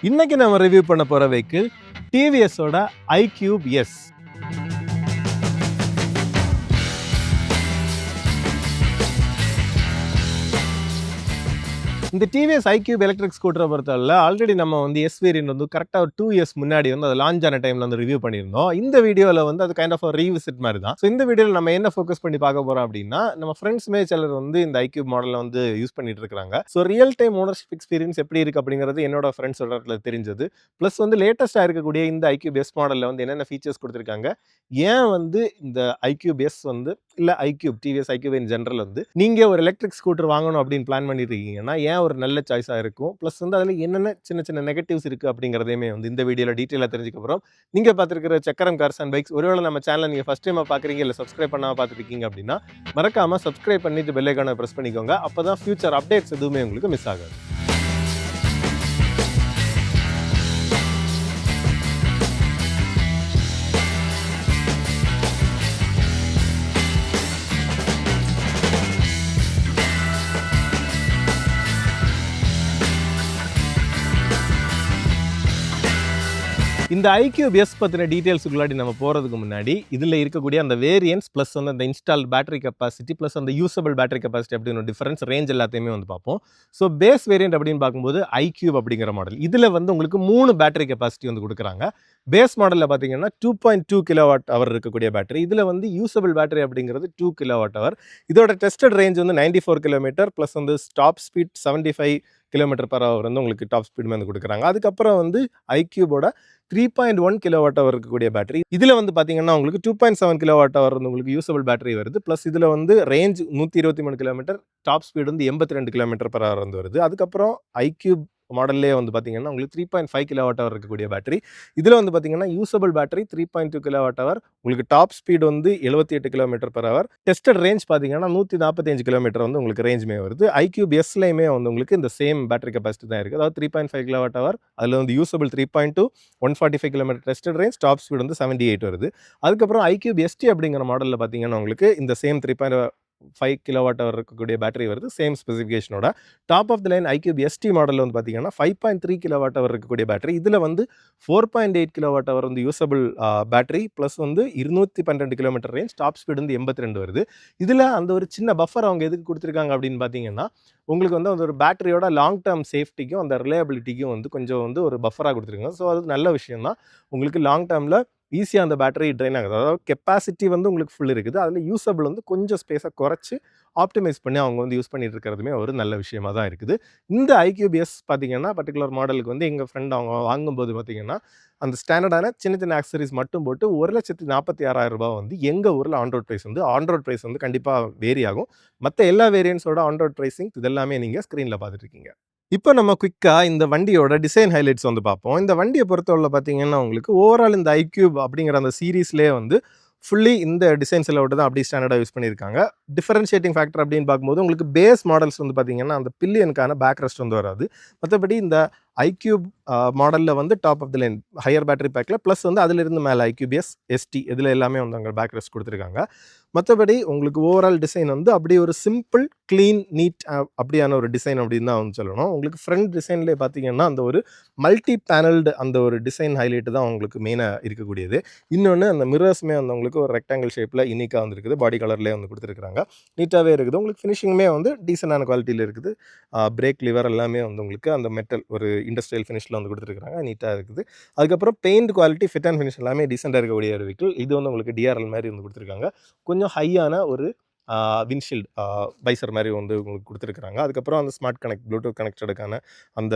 இன்னைக்கு நம்ம ரிவ்யூ பண்ண போற வெஹிக்கிள் டிவிஎஸோட iQube S. இந்த டிவிஎஸ் iQube எலக்ட்ரிக் ஸ்கூட்டரை பொறுத்தவரை ஆல்ரெடி நம்ம வந்து எஸ் வேரியன்ட் வந்து கரெக்டாக ஒரு 2 இயர்ஸ் முன்னாடி வந்து அது லான்ச் ஆன டைமில் வந்து ரிவ்யூ பண்ணியிருந்தோம். இந்த வீடியோவில் வந்து அது கைண்ட் ஆஃப் ரீவிசிட் மாதிரி தான். ஸோ இந்த வீடியோவில் நம்ம என்ன ஃபோக்கஸ் பண்ணி பார்க்க போகிறோம் அப்படின்னா, நம்ம ஃப்ரெண்ட்ஸ்மே சிலர் வந்து இந்த iQube மாடலில் வந்து யூஸ் பண்ணிட்டு இருக்காங்க. So real time ownership experience எப்படி இருக்குது அப்படிங்கிறது என்னோட ஃப்ரெண்ட்ஸ் சொல்கிறதுல தெரிஞ்சது. ப்ளஸ் வந்து லேட்டஸ்ட்டாக இருக்கக்கூடிய இந்த iQube S மாடலில் வந்து என்னென்ன ஃபீச்சர்ஸ் கொடுத்துருக்காங்க, ஏன் வந்து இந்த iQube S வந்து இல்லை iQube TVS iQube in general வந்து நீங்கள் ஒரு எலக்ட்ரிக் ஸ்கூட்டர் வாங்கணும் அப்படின்னு பிளான் பண்ணிட்டு இருக்கீங்கன்னா ஏன் ஒரு நல்ல சாய்ஸாக இருக்கும், ப்ளஸ் வந்து அதில் என்னென்ன சின்ன சின்ன நெகட்டிவ்ஸ் இருக்குது அப்படிங்கிறதையுமே வந்து இந்த வீடியோவில் டீட்டெயிலாக தெரிஞ்சுக்க போகிறோம். நீங்கள் பார்த்துருக்கிற சக்கரம் கார்ஸ் அண்ட் பைக்ஸ் ஒருவேளை நம்ம சேனல் நீங்கள் ஃபஸ்ட் டைமாக பார்க்குறீங்க இல்லை சப்ஸ்கிரைப் பண்ணாமல் பார்த்துருக்கீங்க அப்படின்னா மறக்காமல் சப்ஸ்கிரைப் பண்ணிட்டு பெல் ஐகானை ப்ரெஸ் பண்ணிக்கோங்க. அப்போ தான் ஃபியூச்சர் அப்டேட்ஸ் எதுவுமே உங்களுக்கு மிஸ் ஆகாது. இந்த iQube S பற்றின டீட்டெயில்ஸுக்குள்ளாடி நம்ம போகிறதுக்கு முன்னாடி இதில் இருக்கக்கூடிய அந்த வேரியன்ஸ் ப்ளஸ் வந்து அந்த இன்ஸ்டால் பேட்டரி கெப்பாசிட்டி ப்ளஸ் அந்த யூசபிள் பேட்டரி கெப்பாசிட்டி அப்படின்னு டிஃபரன்ஸ் ரேஞ்ச் எல்லாத்தையுமே வந்து பார்ப்போம். ஸோ பேஸ் வேரியன்ட் அப்படின்னு பார்க்கும்போது iQube அப்படிங்கிற மாடல் இதில் வந்து உங்களுக்கு 3 பேட்டரி கெப்பாசிட்டி வந்து கொடுக்குறாங்க. பேஸ் மாடலில் பார்த்தீங்கன்னா 2.2 கிலோவாட் அவர் இருக்கக்கூடிய பேட்டரி, இதில் வந்து யூசபிள் பேட்டரி அப்படிங்கிறது 2 கிலோவாட் அவர். இதோட டெஸ்டட் ரேஞ்ச் வந்து 94 கிலோமீட்டர் ப்ளஸ் வந்து top speed 75 kilometre per hour வந்து உங்களுக்கு டாப் ஸ்பீடுமே வந்து கொடுக்குறாங்க. அதுக்கப்புறம் வந்து iQubeோட 3.1 கிலோவாட் அவர் இருக்கக்கூடிய பேட்டரி, இதில் வந்து பார்த்தீங்கன்னா உங்களுக்கு 2.7 கிலோவாட் அவர் வந்து உங்களுக்கு யூசபிள் பேட்டரி வருது. ப்ளஸ் இதில் வந்து ரேஞ்ச் 123 கிலோமீட்டர், டாப் ஸ்பீடு வந்து 82 கிலோமீட்டர் பர் அவர் வந்து வருது. அதுக்கப்புறம் iQube மாடல்லே வந்து பார்த்தீங்கன்னா உங்களுக்கு 3.5 கிலோவாட் அவர் இருக்கக்கூடிய பேட்டரி, இதில் வந்து பார்த்தீங்கன்னா யூசபிள் பேட்டரி 3.2 கிலோவாட் அவர், உங்களுக்கு டாப் ஸ்பீடு வந்து 78 kilometre per hour, tested range பார்த்தீங்கன்னா 145 கிலோமீட்டர் வந்து உங்களுக்கு ரேஞ்சுமே வருது. iQube Sலையுமே வந்து உங்களுக்கு இந்த சேம் பேட்டரி கெப்பாசிட்டி தான் இருக்குது. அதாவது 3.5 கிலோவாட் அவர், அதில் வந்து usable 3.2, 145 kilometre tested range, top speed வந்து 78 வருது. அதுக்கப்புறம் iQube ST அப்படிங்கிற மாடலில் பார்த்தீங்கன்னா உங்களுக்கு இந்த சேம் 3.5 கிலோவாட் அவர் இருக்கக்கூடிய பேட்டரி வருது, சேம் ஸ்பெசிஃபிகேஷனோட. Top of the line iQube ST மாடலில் வந்து பார்த்தீங்கன்னா 5.3 கிலோவாட் அவர் இருக்கக்கூடிய பேட்டரி, இதில் வந்து 4.8 கிலோவாட் அவர் வந்து யூசபிள் பேட்டரி ப்ளஸ் வந்து 212 கிலோமீட்டர் ரேஞ்ச், டாப் ஸ்பீடு வந்து 82 வருது. இதில் அந்த ஒரு சின்ன பஃபர் அவங்க எதுக்கு கொடுத்துருக்காங்க அப்படின்னு பார்த்தீங்கன்னா, உங்களுக்கு வந்து அந்த ஒரு பேட்டரியோட லாங் டேர்ம் சேஃப்டிக்கும் அந்த ரிலையபிலிட்டிக்கும் வந்து கொஞ்சம் வந்து ஒரு பஃபராக கொடுத்துருக்காங்க. ஸோ அது நல்ல விஷயம் தான். உங்களுக்கு லாங் டேர்மில் ஈஸியாக அந்த பேட்டரி ட்ரெயின் ஆகுது. அதாவது கெப்பாசிட்டி வந்து உங்களுக்கு ஃபுல் இருக்குது, அதில் யூசபிள் வந்து கொஞ்சம் ஸ்பேஸை குறைச்சி ஆப்டிமைஸ் பண்ணி அவங்க வந்து யூஸ் பண்ணிட்டு இருக்கிறதுமே ஒரு நல்ல விஷயமா தான் இருக்குது. இந்த iQube S பார்த்தீங்கன்னா பர்டிகுலர் மாடலுக்கு வந்து எங்கள் ஃப்ரெண்ட் அவங்க வாங்கும்போது பார்த்தீங்கன்னா அந்த ஸ்டாண்டர்டான சின்ன சின்ன ஆக்சரிஸ் மட்டும் போட்டு 1,46,000 ரூபாய் வந்து எங்கள் ஊரில் ஆன் ரோட் ப்ரைஸ் வந்து கண்டிப்பாக வேரி ஆகும். மற்ற எல்லா வேரியன்ஸோட ஆன் ரோட் ப்ரைஸிங் இதெல்லாமே நீங்கள் ஸ்க்ரீனில் பார்த்துட்டு இருக்கீங்க. இப்போ நம்ம குயிக்காக இந்த வண்டியோட டிசைன் ஹைலைட்ஸ் வந்து பார்ப்போம். இந்த வண்டியை பொறுத்தவரை பார்த்தீங்கன்னா உங்களுக்கு ஓவரால் இந்த iQube அப்படிங்கிற அந்த சீரீஸ்லேயே வந்து ஃபுல்லி இந்த டிசைன்ஸ் எல்லாம் தான் அப்படி ஸ்டாண்டர்டாக யூஸ் பண்ணியிருக்காங்க. டிஃபரன்ஷியேட்டிங் ஃபேக்டர் அப்படின்னு பார்க்கும்போது உங்களுக்கு பேஸ் மாடல்ஸ் வந்து பார்த்தீங்கன்னா அந்த பில்லியனுக்கான பேக் ரெஸ்ட் வந்து வராது. மற்றபடி இந்த iQube மாடலில் வந்து top of the line higher battery பேக்கில் ப்ளஸ் வந்து அதிலிருந்து மேலே iQube S, ST இதில் எல்லாமே வந்து அங்கே பேக் ரெஸ்ட் கொடுத்துருக்காங்க. மற்றபடி உங்களுக்கு ஓவரால் டிசைன் வந்து அப்படியே ஒரு சிம்பிள் க்ளீன் நீட் அப்படியான ஒரு டிசைன் அப்படின்னு தான் வந்து சொல்லணும். உங்களுக்கு ஃப்ரண்ட் டிசைன்லேயே பார்த்தீங்கன்னா அந்த ஒரு மல்டி பேனல்டு அந்த ஒரு டிசைன் ஹைலைட்டு தான் உங்களுக்கு மெயினாக இருக்கக்கூடியது. இன்னொன்று அந்த மிரர்ஸுமே வந்து உங்களுக்கு ஒரு ரெக்டாங்கிள் ஷேப்பில் யூனிக்காக வந்துருக்குது, பாடி கலர்லேயே வந்து கொடுத்துருக்காங்க, நீட்டாகவே இருக்குது. உங்களுக்கு ஃபினிஷிங்குமே வந்து டீசெண்டான குவாலிட்டியில் இருக்குது. பிரேக் லிவர் எல்லாமே வந்து உங்களுக்கு அந்த மெட்டல் ஒரு இண்டஸ்ட்ரியல் ஃபினிஷில் வந்து கொடுத்துருக்காங்க, நீட்டாக இருக்குது. அதுக்கப்புறம் paint quality, fit and finish எல்லாமே டீசெண்டாக இருக்கக்கூடிய ஒரு வெஹிக்கிள். இது வந்து உங்களுக்கு DRL மாதிரி வந்து கொடுத்துருக்காங்க. கொஞ்சம் ஹையான ஒரு விண்ட்ஷீல்டு பைசர் மாதிரி வந்து உங்களுக்கு கொடுத்துருக்காங்க. அதுக்கப்புறம் அந்த ஸ்மார்ட் கனெக்ட் ப்ளூடூத் கனெக்டடுக்கான அந்த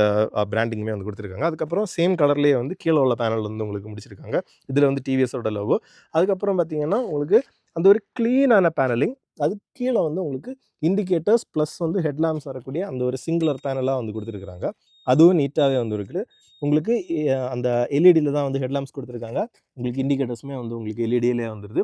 பிராண்டிங்குமே வந்து கொடுத்துருக்காங்க. அதுக்கப்புறம் சேம் கலர்லேயே வந்து கீழே உள்ள பேனல் வந்து உங்களுக்கு முடிச்சிருக்காங்க. இதில் வந்து டிவிஎஸோட லோகோ. அதுக்கப்புறம் பார்த்தீங்கன்னா உங்களுக்கு அந்த ஒரு க்ளீனான பேனலிங், அது கீழே வந்து உங்களுக்கு இண்டிகேட்டர்ஸ் ப்ளஸ் வந்து ஹெட்லாம்ப்ஸ் வரக்கூடிய அந்த ஒரு சிங்குலர் பேனலாக வந்து கொடுத்துருக்குறாங்க. அதுவும் நீட்டாகவே வந்து இருக்குது. உங்களுக்கு அந்த எல்இடியில் தான் வந்து ஹெட்லாம்ப்ஸ் கொடுத்துருக்காங்க. உங்களுக்கு இண்டிகேட்டர்ஸுமே வந்து உங்களுக்கு எல்இடியிலே வந்துடுது.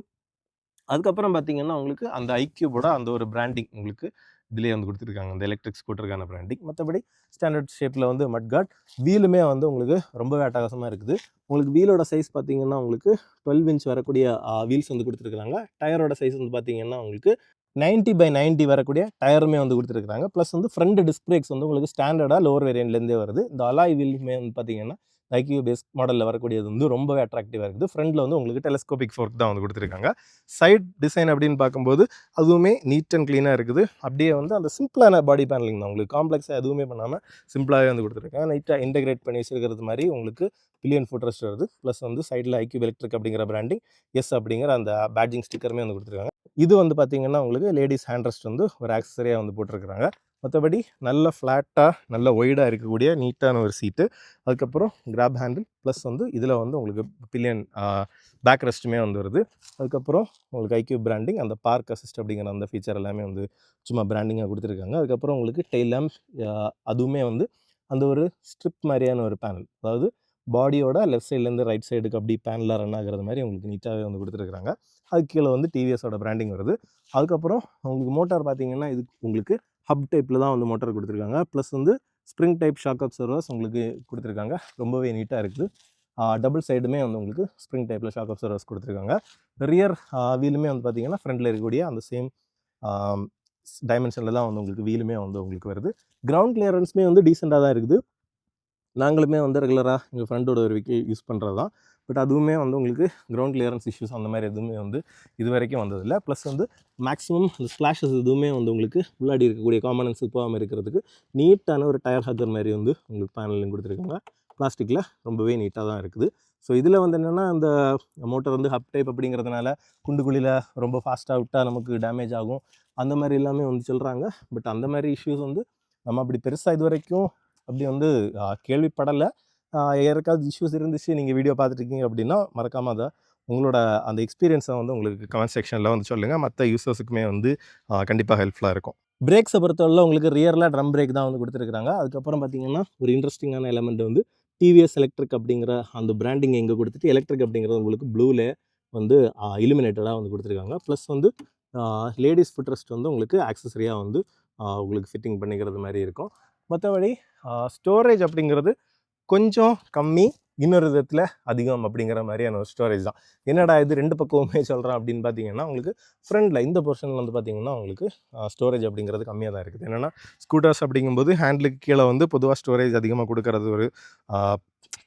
அதுக்கப்புறம் பார்த்தீங்கன்னா உங்களுக்கு அந்த iQubeோட அந்த ஒரு பிராண்டிங் உங்களுக்கு இதிலே வந்து கொடுத்துருக்காங்க, அந்த எலக்ட்ரிக் ஸ்கூட்டருக்கான பிராண்டிங். மற்றபடி ஸ்டாண்டர்ட் ஷேப்பில் வந்து மட்கார்ட் வீலுமே வந்து உங்களுக்கு ரொம்பவே அட்டகாசமாக இருக்குது. உங்களுக்கு வீலோட சைஸ் பார்த்தீங்கன்னா உங்களுக்கு 12 இன்ச் வரக்கூடிய வீல்ஸ் வந்து கொடுத்துருக்காங்க. டயரோட சைஸ் வந்து பார்த்தீங்கன்னா உங்களுக்கு 90/90 வரக்கூடிய டயருமே வந்து கொடுத்துருக்காங்க. ப்ளஸ் வந்து ஃப்ரண்ட் டிஸ்க் பிரேக்ஸ் வந்து உங்களுக்கு ஸ்டாண்டர்டாக லோவர் வேரியண்ட்லேருந்தே வருது. இந்த அலாய் வீலுமே வந்து பார்த்தீங்கன்னா ஐக்யூ பேஸ் மாடலில் வரக்கூடியது வந்து ரொம்பவே அட்ராக்டிவாக இருக்குது. ஃப்ரண்ட்டில் வந்து உங்களுக்கு டெலஸ்கோபிக் ஃபோர்க் தான் வந்து கொடுத்துருக்காங்க. சைட் டிசைன் அப்படின்னு பார்க்கும்போது அதுவுமே நீட் அண்ட் க்ளீனாக இருக்குது. அப்படியே வந்து அந்த சிம்பிளான பாடி பேனலிங் தான், உங்களுக்கு காம்ப்ளெக்ஸாக எதுவுமே பண்ணாமல் சிம்பிளாகவே வந்து கொடுத்துருக்காங்க. நீட்டாக இன்டெகிரேட் பண்ணி வச்சிருக்கிறது மாதிரி உங்களுக்கு பில்லியன் ஃபுட் ரெஸ்ட் வருது. ப்ளஸ் வந்து சைடில் ஐக்யூ எலக்ட்ரிக் அப்படிங்கிற பிராண்டிங், எஸ் அப்படிங்கிற அந்த பேட்ஜிங் ஸ்டிக்கருமே வந்து கொடுத்துருக்காங்க. இது வந்து பார்த்தீங்கன்னா உங்களுக்கு லேடிஸ் ஹேண்ட் ரெஸ்ட் வந்து ஒரு ஆக்சஸரியாக வந்து போட்டிருக்கிறாங்க. மற்றபடி நல்ல ஃப்ளாட்டாக நல்ல ஒய்டாக இருக்கக்கூடிய நீட்டான ஒரு சீட்டு. அதுக்கப்புறம் கிராப் ஹேண்டில் ப்ளஸ் வந்து இதில் வந்து உங்களுக்கு பில்லியன் பேக் ரெஸ்ட்டுமே வந்து வருது. அதுக்கப்புறம் உங்களுக்கு ஐக்யூ பிராண்டிங், அந்த பார்க் அசிஸ்ட் அப்படிங்கிற அந்த ஃபீச்சர் எல்லாமே வந்து சும்மா பிராண்டிங்காக கொடுத்துருக்காங்க. அதுக்கப்புறம் உங்களுக்கு டெய்ல் லேம்ப், அதுவுமே வந்து அந்த ஒரு ஸ்ட்ரிப் மாதிரியான ஒரு பேனல், அதாவது பாடியோட லெஃப்ட் சைட்லேருந்து ரைட் சைடுக்கு அப்படி பேனலாக ரன் ஆகிறது மாதிரி உங்களுக்கு நீட்டாகவே வந்து கொடுத்துருக்காங்க. அதுக்கு கீழே வந்து டிவிஎஸோட பிராண்டிங் வருது. அதுக்கப்புறம் உங்களுக்கு மோட்டார் பார்த்தீங்கன்னா இது உங்களுக்கு ஹப் டைப்பில் தான் வந்து மோட்டார் கொடுத்துருக்காங்க. ப்ளஸ் வந்து ஸ்ப்ரிங் டைப் ஷாக் அப்சர்வர்ஸ் உங்களுக்கு கொடுத்துருக்காங்க. ரொம்பவே நீட்டாக இருக்குது. டபுள் சைடுமே வந்து உங்களுக்கு ஸ்ப்ரிங் டைப்பில் ஷாக் அப்சர்வர்ஸ் கொடுத்துருக்காங்க. ரியர் வீலுமே வந்து பார்த்தீங்கன்னா ஃப்ரண்டில் இருக்கக்கூடிய அந்த சேம் டைமென்ஷனில் தான் வந்து உங்களுக்கு வீலுமே வந்து உங்களுக்கு வருது. கிரவுண்ட் கிளியரன்ஸுமே வந்து டீசெண்டாக தான் இருக்குது. நாங்களுமே வந்து ரெகுலராக எங்கள் ஃப்ரெண்டோட ஒரு வெஹிக்கிள் யூஸ் பண்ணுறது தான். பட் அதுவுமே வந்து உங்களுக்கு கிரவுண்ட் கிளியரன்ஸ் இஷ்யூஸ் அந்த மாதிரி எதுவுமே வந்து இது வரைக்கும் வந்ததில்லை. ப்ளஸ் வந்து மேக்ஸிமம் இந்த ஸ்ப்ளாஷஸ் எதுவுமே வந்து உங்களுக்கு உள்ளாடி இருக்கக்கூடிய காம்பனன்ட்ஸ் போகாமல் இருக்கிறதுக்கு நீட்டான ஒரு டயர் ஹக்கர் மாதிரி வந்து உங்களுக்கு பேனலிங் கொடுத்துருக்காங்க. பிளாஸ்டிக்கில் ரொம்பவே நீட்டாக தான் இருக்குது. ஸோ இதில் வந்து என்னென்னா அந்த மோட்டர் வந்து ஹப் டைப் அப்படிங்கிறதுனால குண்டுக்குழியில் ரொம்ப ஃபாஸ்ட்டாக விட்டால் நமக்கு டேமேஜ் ஆகும் அந்த மாதிரி எல்லாமே வந்து சொல்கிறாங்க. பட் அந்த மாதிரி இஷ்யூஸ் வந்து நம்ம அப்படி பெருசாக இது வரைக்கும் அப்படி வந்து கேள்விப்படலை. யாருக்காவது இஷ்யூஸ் இருந்துச்சு நீங்கள் வீடியோ பார்த்துட்ருக்கீங்க அப்படின்னா மறக்காமல் அதை உங்களோட அந்த எக்ஸ்பீரியன்ஸை வந்து உங்களுக்கு கமெண்ட் செக்ஷனில் வந்து சொல்லுங்கள். மற்ற யூசர்ஸுக்குமே வந்து கண்டிப்பாக ஹெல்ப்ஃபுல்லாக இருக்கும். பிரேக்ஸை பொறுத்தவரை உங்களுக்கு ரியரில் ட்ரம் பிரேக் தான் வந்து கொடுத்துருக்காங்க. அதுக்கப்புறம் பார்த்தீங்கன்னா ஒரு இன்ட்ரெஸ்டிங்கான எலமெண்ட் வந்து டிவிஎஸ் எலக்ட்ரிக் அப்படிங்கிற அந்த பிராண்டிங் எங்கே கொடுத்துட்டு எலக்ட்ரிக் அப்படிங்கிறது உங்களுக்கு ப்ளூவில் வந்து இலுமினேட்டடாக வந்து கொடுத்துருக்காங்க. ப்ளஸ் வந்து லேடிஸ் ஃபுட் ரெஸ்ட் வந்து உங்களுக்கு ஆக்சஸரியாக வந்து உங்களுக்கு ஃபிட்டிங் பண்ணிக்கிறது மாதிரி இருக்கும். மற்றபடி ஸ்டோரேஜ் அப்படிங்கிறது கொஞ்சம் கம்மி, இன்னொரு விதத்தில் அதிகம் அப்படிங்கிற மாதிரியான ஒரு ஸ்டோரேஜ் தான். என்னடா இது ரெண்டு பக்கமுமே சொல்கிறேன் அப்படின்னு பார்த்தீங்கன்னா உங்களுக்கு ஃப்ரண்டில் இந்த போர்ஷனில் வந்து பார்த்திங்கன்னா உங்களுக்கு ஸ்டோரேஜ் அப்படிங்கிறது கம்மியாக தான் இருக்குது. என்னென்னா ஸ்கூட்டர்ஸ் அப்படிங்கும்போது ஹேண்ட்லுக்கு கீழே வந்து பொதுவாக ஸ்டோரேஜ் அதிகமாக கொடுக்கறது ஒரு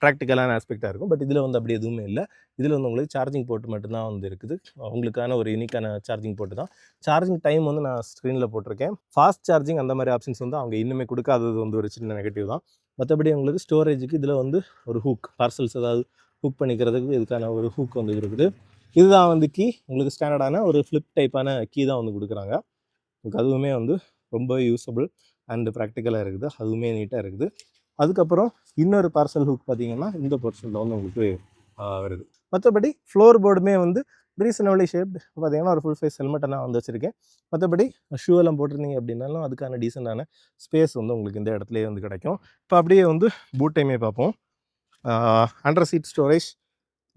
ப்ராக்டிக்கலான ஆஸ்பெக்டாக இருக்கும். பட் இதில் வந்து அப்படி எதுவுமே இல்லை. இதில் வந்து உங்களுக்கு சார்ஜிங் போர்ட் மட்டும்தான் வந்து இருக்குது. உங்களுக்கான ஒரு யூனிக்கான சார்ஜிங் போர்ட்டு தான். சார்ஜிங் டைம் வந்து நான் ஸ்க்ரீனில் போட்டிருக்கேன். ஃபாஸ்ட் சார்ஜிங் அந்த மாதிரி ஆப்ஷன்ஸ் வந்து அவங்க இன்னுமே கொடுக்காதது வந்து ஒரு சின்ன நெகட்டிவ் தான். மற்றபடி உங்களுக்கு ஸ்டோரேஜுக்கு இதில் வந்து ஒரு ஹூக், பார்சல்ஸ் ஏதாவது ஹூக் பண்ணிக்கிறதுக்கு இதுக்கான ஒரு ஹூக் வந்து இருக்குது. இதுதான் வந்து கீ, உங்களுக்கு ஸ்டாண்டர்டான ஒரு ஃப்ளிப் டைப்பான கீ தான் வந்து கொடுக்குறாங்க. உங்களுக்கு அதுவுமே வந்து ரொம்ப யூஸபிள் அண்டு ப்ராக்டிக்கலாக இருக்குது. அதுவுமே நீட்டாக இருக்குது. அதுக்கப்புறம் இன்னொரு பார்சல் ஹூக் பார்த்தீங்கன்னா இந்த போர்ஷனில் வந்து உங்களுக்கு வருது. மற்றபடி ஃப்ளோர் போர்டுமே வந்து ரீசனபிளி ஷேப்டு பார்த்தீங்கன்னா ஒரு ஃபுல் ஃபேஸ் ஹெல்மெட்டை நான் வந்து வச்சுருக்கேன். மற்றபடி ஷூ எல்லாம் போட்டிருந்தீங்க அப்படின்னாலும் அதுக்கான டீசெண்டான ஸ்பேஸ் வந்து உங்களுக்கு இந்த இடத்துலேயே வந்து கிடைக்கும். இப்போ அப்படியே வந்து பூட் டைமே பார்ப்போம். அண்டர் சீட் ஸ்டோரேஜ்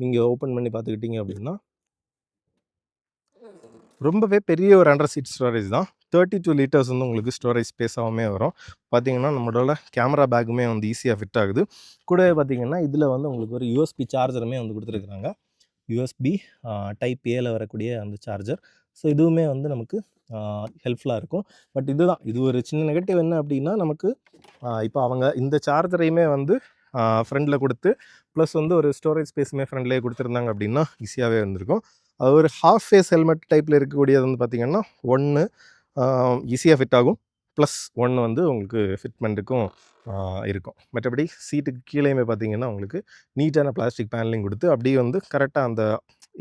நீங்கள் ஓப்பன் பண்ணி பார்த்துக்கிட்டீங்க அப்படின்னா ரொம்பவே பெரிய ஒரு அண்டர் சீட் ஸ்டோரேஜ் தான். 32 லிட்டர்ஸ் வந்து உங்களுக்கு ஸ்டோரேஜ் ஸ்பேஸாகவுமே வரும். பார்த்தீங்கன்னா நம்மளோட கேமரா பேக்குமே வந்து ஈஸியாக ஃபிட் ஆகுது. கூடவே பார்த்தீங்கன்னா இதில் வந்து உங்களுக்கு ஒரு யூஎஸ்பி சார்ஜருமே வந்து கொடுத்துருக்குறாங்க. யூஎஸ்பி டைப் ஏல வரக்கூடிய அந்த சார்ஜர். ஸோ இதுவுமே வந்து நமக்கு ஹெல்ப்ஃபுல்லாக இருக்கும். பட் இதுதான், இது ஒரு சின்ன நெகட்டிவ் என்ன அப்படின்னா நமக்கு இப்போ அவங்க இந்த சார்ஜரையுமே வந்து ஃப்ரண்டில் கொடுத்து ப்ளஸ் வந்து ஒரு ஸ்டோரேஜ் ஸ்பேஸுமே ஃப்ரண்ட்லேயே கொடுத்துருந்தாங்க அப்படின்னா ஈஸியாகவே இருந்திருக்கும். அது ஒரு ஹாஃப் ஃபேஸ் ஹெல்மெட் டைப்பில் இருக்கக்கூடியது வந்து பார்த்திங்கன்னா ஒன்று ஈஸியாக ஃபிட் ஆகும், ப்ளஸ் ஒன்று வந்து உங்களுக்கு ஃபிட்மெண்ட்டுக்கும் இருக்கும். மற்றபடி சீட்டுக்கு கீழேயுமே பார்த்திங்கன்னா உங்களுக்கு நீட்டான பிளாஸ்டிக் பேனலிங் கொடுத்து அப்படியே வந்து கரெக்டாக அந்த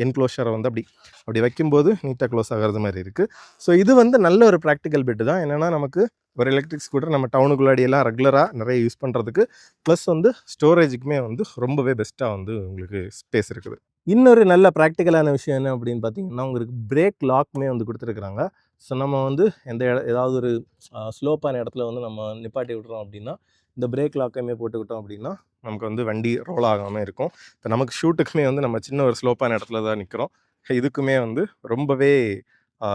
என்க்ளோஷரை வந்து அப்படி வைக்கும்போது நீட்டாக க்ளோஸ் ஆகிறது மாதிரி இருக்குது. ஸோ இது வந்து நல்ல ஒரு ப்ராக்டிக்கல் பிட்டு தான். என்னென்னா நமக்கு ஒரு எலக்ட்ரிக் ஸ்கூட்டர் நம்ம டவுனுக்குள்ளாடியெல்லாம் ரெகுலராக நிறைய யூஸ் பண்ணுறதுக்கு ப்ளஸ் வந்து ஸ்டோரேஜுக்குமே வந்து ரொம்பவே பெஸ்ட்டாக வந்து உங்களுக்கு ஸ்பேஸ் இருக்குது. இன்னொரு நல்ல ப்ராக்டிக்கலான விஷயம் என்ன அப்படின்னு பார்த்தீங்கன்னா உங்களுக்கு பிரேக் லாக்குமே வந்து கொடுத்துருக்குறாங்க. ஸோ நம்ம வந்து ஏதாவது ஒரு ஸ்லோப்பான இடத்துல வந்து நம்ம நிப்பாட்டி விட்றோம் அப்படின்னா இந்த பிரேக் லாக்கையுமே போட்டுக்கிட்டோம் அப்படின்னா நமக்கு வந்து வண்டி ரோல் ஆகாமல் இருக்கும். இப்போ நமக்கு ஷூட்டுக்குமே வந்து நம்ம சின்ன ஒரு ஸ்லோப்பான இடத்துல தான் நிற்கிறோம். இதுக்குமே வந்து ரொம்பவே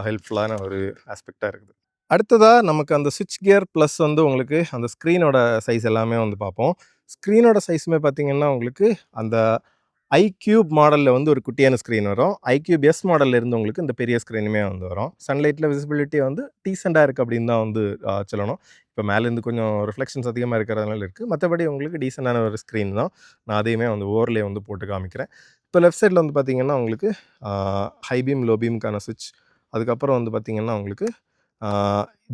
ஹெல்ப்ஃபுல்லான ஒரு ஆஸ்பெக்டாக இருக்குது. அடுத்ததாக நமக்கு அந்த சுவிட்ச் கியர் ப்ளஸ் வந்து உங்களுக்கு அந்த ஸ்க்ரீனோட சைஸ் எல்லாமே வந்து பார்ப்போம். ஸ்க்ரீனோட சைஸுமே பார்த்திங்கன்னா உங்களுக்கு அந்த iQube மாடலில் வந்து ஒரு குட்டியான ஸ்க்ரீன் வரும். iQube S மாடலில் இருந்தவங்களுக்கு இந்த பெரிய ஸ்க்ரீனுமே வந்து வரும். சன்லைட்டில் விசிபிலிட்டி வந்து டீசெண்டாக இருக்குது அப்படின்னு தான் வந்து சொல்லணும். இப்போ மேலேருந்து கொஞ்சம் ரிஃப்ளெக்ஷன்ஸ் அதிகமாக இருக்கிறதுனால இருக்குது. மற்றபடி உங்களுக்கு டீசெண்டான ஒரு ஸ்க்ரீன் தான். நான் அதையுமே வந்து ஓவர்லே வந்து போட்டு காமிக்கிறேன். இப்போ லெஃப்ட் சைடில் வந்து பார்த்திங்கன்னா உங்களுக்கு ஹை பீம் லோ பீமுக்கான சுவிட்ச், அதுக்கப்புறம் வந்து பார்த்திங்கன்னா உங்களுக்கு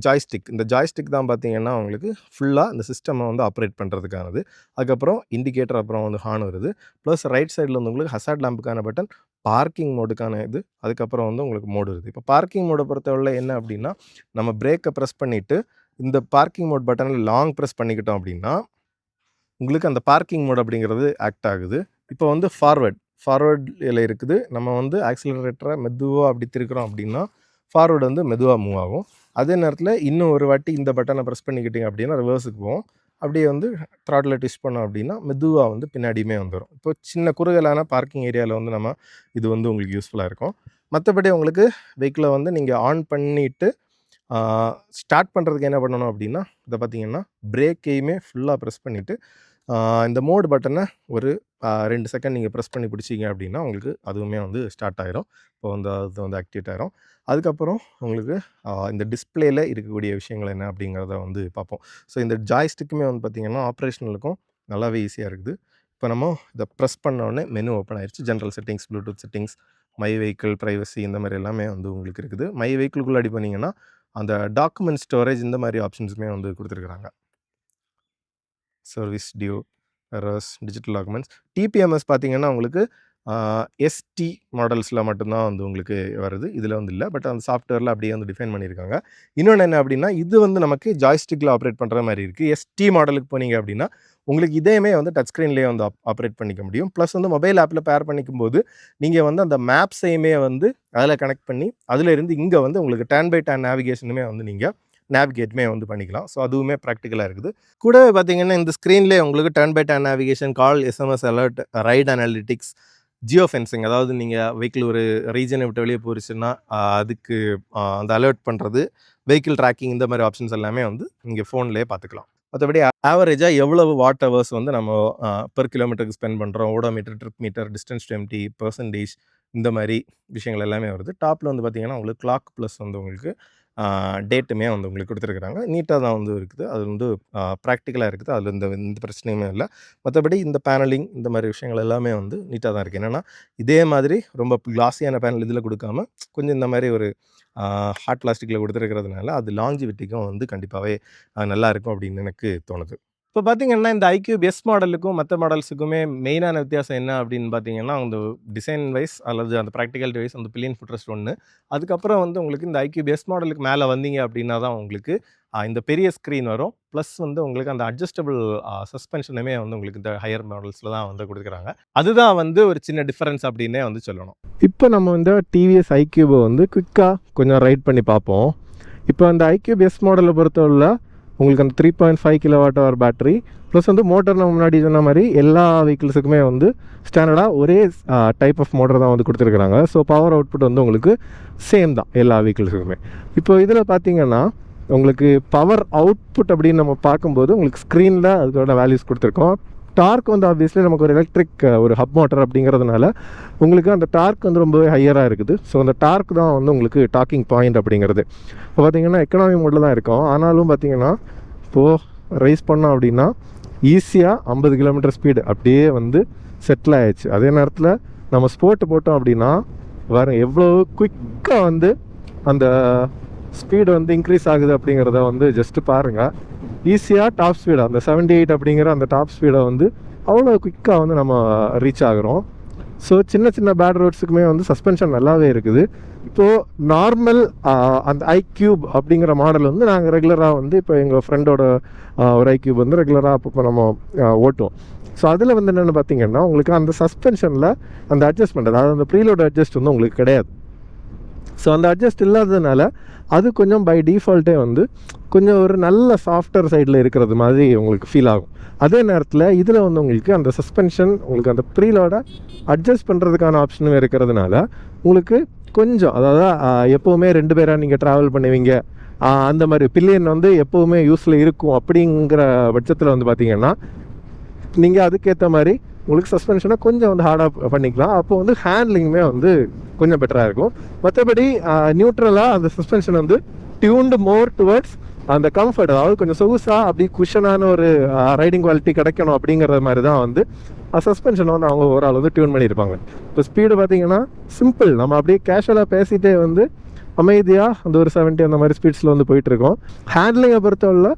ஜாய்ஸ்டிக். இந்த ஜாய்ஸ்டிக் தான் பார்த்திங்கன்னா உங்களுக்கு ஃபுல்லாக இந்த சிஸ்டமை வந்து ஆப்ரேட் பண்ணுறதுக்கானது. அதுக்கப்புறம் இண்டிகேட்டர், அப்புறம் வந்து ஹார்ன் வருது. ப்ளஸ் ரைட் சைடில் வந்து உங்களுக்கு ஹசார்ட் லேம்புக்கான பட்டன், பார்க்கிங் மோடுக்கான இது, அதுக்கப்புறம் வந்து உங்களுக்கு மோடு வருது. இப்போ பார்க்கிங் மோடை பொறுத்தவரை என்ன அப்படின்னா, நம்ம பிரேக்கை ப்ரெஸ் பண்ணிவிட்டு இந்த பார்க்கிங் மோட் பட்டனில் லாங் ப்ரெஸ் பண்ணிக்கிட்டோம் அப்படின்னா உங்களுக்கு அந்த பார்க்கிங் மோட் அப்படிங்கிறது ஆக்ட் ஆகுது. இப்போ வந்து ஃபார்வர்டில் இருக்குது. நம்ம வந்து ஆக்சிலரேட்டரை மெதுவாக அப்படி திருக்கிறோம் அப்படின்னா ஃபார்வர்டு வந்து மெதுவாக மூவ் ஆகும். அதே நேரத்தில் இன்னும் ஒரு வாட்டி இந்த பட்டனை ப்ரெஸ் பண்ணிக்கிட்டிங்க அப்படின்னா ரிவர்ஸுக்கு போகும். அப்படியே வந்து த்ராட்டில் ட்விஸ்ட் பண்ணோம் அப்படின்னா மெதுவாக வந்து பின்னாடியுமே வந்துடும். இப்போ சின்ன குறுகலான பார்க்கிங் ஏரியாவில் வந்து நம்ம இது வந்து உங்களுக்கு யூஸ்ஃபுல்லாக இருக்கும். மற்றபடி உங்களுக்கு வெஹிக்கிளை வந்து நீங்கள் ஆன் பண்ணிவிட்டு ஸ்டார்ட் பண்ணுறதுக்கு என்ன பண்ணணும் அப்படின்னா, இதை பார்த்தீங்கன்னா பிரேக்கையுமே ஃபுல்லாக ப்ரெஸ் பண்ணிவிட்டு இந்த மோடு பட்டனை ஒரு 2 செகண்ட் நீங்கள் ப்ரெஸ் பண்ணி பிடிச்சிங்க அப்படின்னா உங்களுக்கு அதுவுமே வந்து ஸ்டார்ட் ஆகிரும். இப்போ வந்து அது வந்து ஆக்டிவேட் ஆகிரும். அதுக்கப்புறம் உங்களுக்கு இந்த டிஸ்பிளேயில் இருக்கக்கூடிய விஷயங்கள் என்ன அப்படிங்கிறத வந்து பார்ப்போம். ஸோ இந்த ஜாய்ஸ்டிக்குமே வந்து பார்த்திங்கன்னா ஆப்ரேஷனலுக்கும் நல்லாவே ஈஸியாக இருக்குது. இப்போ நம்ம இதை ப்ரெஸ் பண்ணோடனே மெனு ஓப்பன் ஆயிடுச்சு. General settings, Bluetooth settings, my vehicle, privacy, இந்த மாதிரி எல்லாமே வந்து உங்களுக்கு இருக்குது. மை வெஹிக்கிளுக்குள்ளே அடி பண்ணிங்கன்னா அந்த டாக்குமெண்ட் ஸ்டோரேஜ் இந்த மாதிரி ஆப்ஷன்ஸுமே வந்து கொடுத்துருக்குறாங்க. Service due, errors, digital documents. TPMS பார்த்திங்கன்னா உங்களுக்கு எஸ்டி மாடல்ஸில் மட்டும்தான் வந்து உங்களுக்கு வருது. இதில் வந்து இல்லை. பட் அந்த சாஃப்ட்வேரில் அப்படியே வந்து டிஃபைன் பண்ணியிருக்காங்க. இன்னொன்று என்ன அப்படின்னா, இது வந்து நமக்கு ஜாய்ஸ்டிக்கில் ஆப்ரேட் பண்ணுற மாதிரி இருக்குது. எஸ்டி மாடலுக்கு போனீங்க அப்படின்னா உங்களுக்கு இதையுமே வந்து டச் ஸ்க்ரீன்லேயே வந்து ஆப்ரேட் பண்ணிக்க முடியும். ப்ளஸ் வந்து மொபைல் ஆப்பில் பேர் பண்ணிக்கும் போது நீங்கள் வந்து அந்த மேப்ஸையுமே வந்து அதில் கனெக்ட் பண்ணி அதில் இருந்து இங்கே வந்து உங்களுக்கு டர்ன் பை டர்ன் நேவிகேஷனுமே வந்து நீங்கள் நேவிகேட்டுமே வந்து பண்ணிக்கலாம். ஸோ அதுவுமே ப்ராக்டிக்கலாக இருக்குது. கூடவே பார்த்திங்கன்னா இந்த ஸ்க்ரீன்லேயே உங்களுக்கு turn by turn navigation, call, SMS alert, ride analytics, geo fencing, அதாவது நீங்கள் வெஹிக்கிள் ஒரு ரீஜனை விட்டு வெளியே போயிடுச்சுன்னா அதுக்கு அந்த அலர்ட் பண்ணுறது, வெஹிக்கிள் ட்ராக்கிங், இந்த மாதிரி ஆப்ஷன்ஸ் எல்லாமே வந்து நீங்கள் ஃபோன்லேயே பார்த்துக்கலாம். மற்றபடி ஆவரேஜாக எவ்வளவு வாட் ஹவர்ஸ் வந்து நம்ம பெர் கிலோமீட்டருக்கு ஸ்பெண்ட் பண்ணுறோம், odometer, trip meter, distance to empty, percentage, இந்த மாதிரி விஷயங்கள் எல்லாமே வருது. டாப்பில் வந்து பார்த்திங்கன்னா உங்களுக்கு கிளாக் ப்ளஸ் வந்து உங்களுக்கு டேட்டுமே வந்து உங்களுக்கு கொடுத்துருக்குறாங்க. நீட்டாக தான் வந்து இருக்குது. அது வந்து ப்ராக்டிக்கலாக இருக்குது. அதில் எந்த பிரச்சனையுமே இல்லை. மற்றபடி இந்த பேனலிங், இந்த மாதிரி விஷயங்கள் எல்லாமே வந்து நீட்டாக தான் இருக்குது. என்னென்னா இதே மாதிரி ரொம்ப கிளாஸியான பேனல் இதில் கொடுக்காம கொஞ்சம் இந்த மாதிரி ஒரு ஹார்ட் பிளாஸ்டிக்கில் கொடுத்துருக்கிறதுனால அது லாஞ்சிவிட்டிக்கும் வந்து கண்டிப்பாகவே நல்லாயிருக்கும் அப்படின்னு எனக்கு தோணுது. இப்போ பார்த்திங்கன்னா இந்த iQube S மாடலுக்கும் மற்ற மாடல்ஸுக்குமே மெயினான வித்தியாசம் என்ன அப்படின்னு பார்த்திங்கன்னா, அந்த டிசைன் வைஸ் அல்லது அந்த ப்ராக்டிகாலிட்டி வைஸ் அந்த பில்லியன் ஃபுட்ரெஸ்ட் ஒன்று. அதுக்கப்புறம் வந்து உங்களுக்கு இந்த iQube S மாடலுக்கு மேலே வந்தீங்க அப்படின்னா தான் உங்களுக்கு இந்த பெரிய ஸ்க்ரீன் வரும். ப்ளஸ் வந்து உங்களுக்கு அந்த அட்ஜஸ்டபிள் சஸ்பென்ஷனுமே வந்து உங்களுக்கு இந்த ஹையர் மாடல்ஸில் தான் வந்து கொடுக்குறாங்க. அதுதான் வந்து ஒரு சின்ன டிஃபரன்ஸ் அப்படின்னே வந்து சொல்லணும். இப்போ நம்ம இந்த டிவிஎஸ் iQube வந்து குயிக்காக கொஞ்சம் ரைட் பண்ணி பார்ப்போம். இப்போ அந்த iQube S மாடலை பொறுத்தவரை உங்களுக்கு அந்த 3.5 kWh பேட்டரி ப்ளஸ் வந்து மோட்டர் நம்ம முன்னாடி சொன்ன மாதிரி எல்லா வெஹிக்கிள்ஸுக்குமே வந்து ஸ்டாண்டர்டாக ஒரே டைப் ஆஃப் மோட்டர் தான் வந்து கொடுத்துருக்குறாங்க. ஸோ பவர் அவுட்புட் வந்து உங்களுக்கு சேம் தான் எல்லா வெஹிக்கிள்ஸுக்குமே. இப்போ இதில் பார்த்திங்கன்னா உங்களுக்கு பவர் அவுட்புட் அப்படின்னு நம்ம பார்க்கும்போது உங்களுக்கு ஸ்க்ரீனில் அதுக்கோட வேல்யூஸ் கொடுத்துருக்கோம். டார்க் வந்து ஆப்வியஸ்லி நமக்கு ஒரு எலக்ட்ரிக் ஒரு ஹப் மோட்டர் அப்படிங்கிறதுனால உங்களுக்கு அந்த டார்க் வந்து ரொம்பவே ஹையராக இருக்குது. ஸோ அந்த டார்க் தான் வந்து உங்களுக்கு டாக்கிங் பாயிண்ட் அப்படிங்கிறது. இப்போ பார்த்திங்கன்னா எக்கனாமி மோடில் தான் இருக்கும். ஆனாலும் பார்த்திங்கன்னா இப்போது ரைஸ் பண்ணோம் அப்படின்னா ஈஸியாக 50 கிலோமீட்டர் ஸ்பீடு அப்படியே வந்து செட்டில் ஆகிடுச்சு. அதே நேரத்தில் நம்ம ஸ்போர்ட்டு போட்டோம் அப்படின்னா எவ்வளோ குயிக்காக வந்து அந்த ஸ்பீடு வந்து இன்க்ரீஸ் ஆகுது அப்படிங்கிறத வந்து ஜஸ்ட்டு பாருங்கள். ஈஸியாக டாப் ஸ்பீடு அந்த 78 அப்படிங்கிற அந்த டாப் ஸ்பீடை வந்து அவ்வளோ குயிக்காக வந்து நம்ம ரீச் ஆகிறோம். ஸோ சின்ன சின்ன பேட் ரோட்ஸுக்குமே வந்து சஸ்பென்ஷன் நல்லாவே இருக்குது. இப்போது நார்மல் அந்த iQube அப்படிங்கிற மாடல் வந்து நாங்கள் ரெகுலராக வந்து இப்போ எங்கள் ஃப்ரெண்டோட ஒரு iQube வந்து ரெகுலராக அப்பப்போ நம்ம ஓட்டுவோம். ஸோ அதில் வந்து என்னென்னு பார்த்திங்கன்னா உங்களுக்கு அந்த சஸ்பென்ஷனில் அந்த அட்ஜஸ்ட்மெண்ட், அதாவது அந்த ப்ரீலோட் அட்ஜஸ்ட் வந்து உங்களுக்கு கிடையாது. ஸோ அந்த அட்ஜஸ்ட் இல்லாததுனால அது கொஞ்சம் பை டிஃபால்ட்டே வந்து கொஞ்சம் ஒரு நல்ல சாஃப்ட்வேர் சைடில் இருக்கிறது மாதிரி உங்களுக்கு ஃபீல் ஆகும். அதே நேரத்தில் இதில் வந்து உங்களுக்கு அந்த சஸ்பென்ஷன் உங்களுக்கு அந்த ப்ரீலோட அட்ஜஸ்ட் பண்ணுறதுக்கான ஆப்ஷனும் இருக்கிறதுனால உங்களுக்கு கொஞ்சம், அதாவது எப்போவுமே 2 பேராக நீங்கள் ட்ராவல் பண்ணுவீங்க அந்த மாதிரி பில்லியன் வந்து எப்போவுமே யூஸில் இருக்கும் அப்படிங்கிற பட்சத்தில் வந்து பார்த்திங்கன்னா நீங்கள் அதுக்கேற்ற மாதிரி உங்களுக்கு சஸ்பென்ஷனை கொஞ்சம் வந்து ஹார்டாக பண்ணிக்கலாம். அப்போ வந்து ஹேண்ட்லிங்குமே வந்து கொஞ்சம் பெட்டராக இருக்கும். மற்றபடி நியூட்ரலாக அந்த சஸ்பென்ஷன் வந்து டியூன்டு மோர் டுவர்ட்ஸ் அந்த கம்ஃபர்ட், அதாவது கொஞ்சம் சொகுசாக அப்படி குஷனான ஒரு ரைடிங் குவாலிட்டி கிடைக்கணும் அப்படிங்கிற மாதிரி தான் வந்து சஸ்பென்ஷனை வந்து அவங்க ஓவரால் வந்து டியூன் பண்ணியிருப்பாங்க. இப்போ ஸ்பீடு பார்த்தீங்கன்னா சிம்பிள், நம்ம அப்படியே கேஷுவலாக பேசிகிட்டே வந்து அமைதியாக அந்த ஒரு 70 அந்த மாதிரி ஸ்பீட்ஸில் வந்து போயிட்டுருக்கோம். ஹேண்ட்லிங்கை பொறுத்தவரை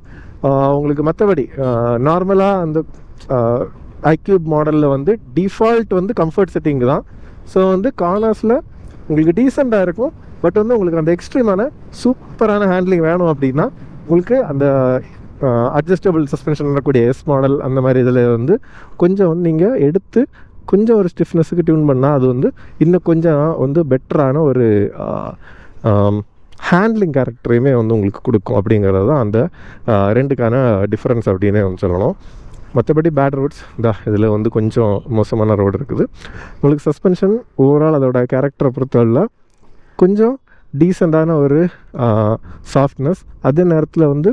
உங்களுக்கு மற்றபடி நார்மலாக அந்த ஐக்யூப் மாடலில் வந்து டிஃபால்ட் வந்து கம்ஃபர்ட் செட்டிங் தான். ஸோ வந்து கார்னர்ஸில் உங்களுக்கு டீசெண்டாக இருக்கும். பட் வந்து உங்களுக்கு அந்த எக்ஸ்ட்ரீமான சூப்பரான ஹேண்ட்லிங் வேணும் அப்படின்னா உங்களுக்கு அந்த அட்ஜஸ்டபிள் சஸ்பென்ஷன் வரக்கூடிய எஸ் மாடல் அந்த மாதிரி இதில் வந்து கொஞ்சம் வந்து நீங்கள் எடுத்து கொஞ்சம் ஒரு ஸ்டிஃப்னஸுக்கு டியூன் பண்ணால் அது வந்து இன்னும் கொஞ்சம் வந்து பெட்டரான ஒரு ஹேண்ட்லிங் கேரக்டரையுமே வந்து உங்களுக்கு கொடுக்கும். அப்படிங்கிறது தான் அந்த ரெண்டுக்கான டிஃப்ரென்ஸ் அப்படின்னே வந்து சொல்லணும். மற்றபடி பேட் ரோட்ஸ் இதில் வந்து கொஞ்சம் மோசமான ரோடு இருக்குது. உங்களுக்கு சஸ்பென்ஷன் ஓவரால் அதோட கேரக்டரை பொறுத்தவரை கொஞ்சம் டீசெண்டான ஒரு சாஃப்ட்னஸ், அதே நேரத்தில் வந்து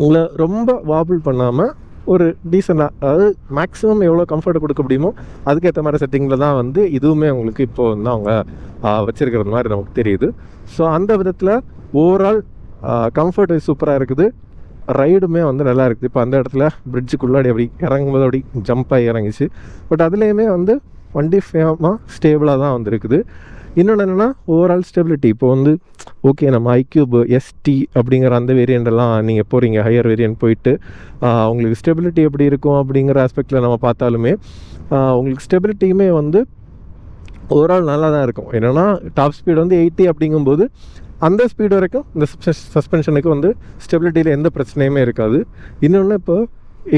உங்களை ரொம்ப வாபிள் பண்ணாமல் ஒரு டீசெண்டாக, அதாவது மேக்ஸிமம் எவ்வளோ கம்ஃபர்ட் கொடுக்க முடியுமோ அதுக்கேற்ற மாதிரி செட்டிங்கில் தான் வந்து இதுவுமே உங்களுக்கு இப்போ வந்து அவங்க வச்சுருக்கிறது மாதிரி நமக்கு தெரியுது. ஸோ அந்த விதத்தில் ஓவரால் கம்ஃபர்ட் சூப்பராக இருக்குது, ரைடுமே வந்து நல்லா இருக்குது. இப்போ அந்த இடத்துல பிரிட்ஜுக்குள்ளாடி அப்படி இறங்கும்போது அப்படி ஜம்ப் ஆகி இறங்கிச்சு. பட் அதுலேயுமே வந்து வண்டி ஃபேமாக ஸ்டேபிளாக தான் வந்து இருக்குது. இன்னொன்று என்னென்னா ஓவரால் ஸ்டெபிலிட்டி. இப்போ வந்து ஓகே, நம்ம ஐக்யூப் எஸ்டி அப்படிங்கிற அந்த வேரியண்ட்டெல்லாம் நீங்கள் போகிறீங்க, ஹையர் வேரியண்ட் போயிட்டு உங்களுக்கு ஸ்டெபிலிட்டி எப்படி இருக்கும் அப்படிங்கிற ஆஸ்பெக்டில் நம்ம பார்த்தாலுமே உங்களுக்கு ஸ்டெபிலிட்டியுமே வந்து ஓவரால் நல்லா தான் இருக்கும். என்னென்னா டாப் ஸ்பீடு வந்து 80 அப்படிங்கும்போது அந்த ஸ்பீடு வரைக்கும் இந்த சஸ்பென்ஷனுக்கு வந்து ஸ்டெபிலிட்டியில் எந்த பிரச்சனையுமே இருக்காது. இன்னொன்று இப்போ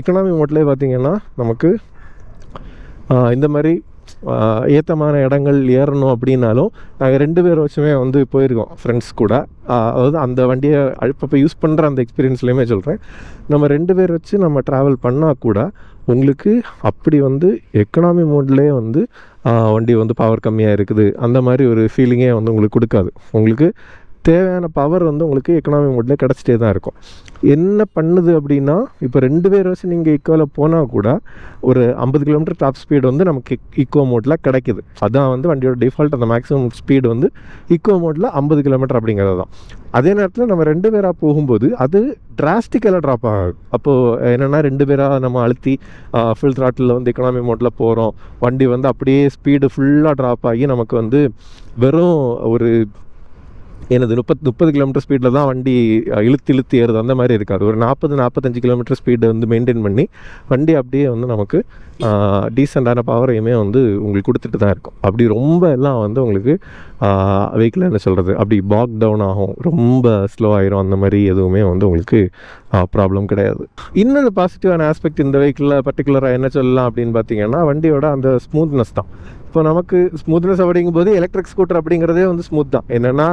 எக்கனாமி மோட்லேயே பார்த்திங்கன்னா நமக்கு இந்த மாதிரி ஏற்றமான இடங்கள் ஏறணும் அப்படின்னாலும் நாங்கள் 2 பேர் வச்சுமே வந்து போயிருக்கோம் ஃப்ரெண்ட்ஸ் கூட. அதாவது அந்த வண்டியை இப்போ யூஸ் பண்ணுற அந்த எக்ஸ்பீரியன்ஸ்லேயுமே சொல்கிறேன், நம்ம 2 பேர் வச்சு நம்ம ட்ராவல் பண்ணால் கூட உங்களுக்கு அப்படி வந்து எக்கனாமி மோட்லேயே வந்து வண்டி வந்து பவர் கம்மியாக இருக்குது அந்த மாதிரி ஒரு ஃபீலிங்கே வந்து உங்களுக்கு கொடுக்காது. உங்களுக்கு தேவையான பவர் வந்து உங்களுக்கு எக்கனாமி மோட்லேயே கிடச்சிட்டே தான் இருக்கும். என்ன பண்ணுது அப்படின்னா, இப்போ 2 பேர் வச்சு நீங்கள் ஈக்குவலாக போனால் கூட ஒரு 50 கிலோமீட்டர் டாப் ஸ்பீடு வந்து நமக்கு ஈக்கோ மோட்டில் கிடைக்குது. அதுதான் வந்து வண்டியோட டிஃபால்ட். அந்த மேக்ஸிமம் ஸ்பீடு வந்து ஈக்கோ மோட்டில் 50 கிலோமீட்டர் அப்படிங்கிறது தான். அதே நேரத்தில் நம்ம 2 பேராக போகும்போது அது டிராஸ்டிக்கலாக ட்ராப் ஆகுது. அப்போது என்னென்னா 2 பேராக நம்ம அழுத்தி ஃபுல் த்ராட்டில் வந்து எக்கனாமி மோட்டில் போகிறோம், வண்டி வந்து அப்படியே ஸ்பீடு ஃபுல்லாக ட்ராப் ஆகி நமக்கு வந்து வெறும் ஒரு 30 கிலோமீட்டர் ஸ்பீடில் தான் வண்டி இழுத்து ஏறுது. அந்த மாதிரி இருக்காது. ஒரு 40-45 கிலோமீட்டர் ஸ்பீடு வந்து மெயின்டைன் பண்ணி வண்டி அப்படியே வந்து நமக்கு டீசெண்டான பவரையுமே வந்து உங்களுக்கு கொடுத்துட்டு தான் இருக்கும். அப்படி ரொம்ப எல்லாம் வந்து உங்களுக்கு வெஹிக்கிள் என்ன சொல்கிறது, அப்படி பாக் டவுன் ஆகும், ரொம்ப ஸ்லோ ஆயிரும், அந்த மாதிரி எதுவுமே வந்து உங்களுக்கு ப்ராப்ளம் கிடையாது. இன்னொரு பாசிட்டிவான ஆஸ்பெக்ட் இந்த வெஹிக்கிளில் பர்டிகுலராக என்ன சொல்லலாம் அப்படின்னு பார்த்தீங்கன்னா, வண்டியோட அந்த ஸ்மூத்னஸ் தான். இப்போ நமக்கு ஸ்மூத்னஸ் அப்படிங்கும்போது எலக்ட்ரிக் ஸ்கூட்டர் அப்படிங்கிறதே வந்து ஸ்மூத் தான். என்னென்னா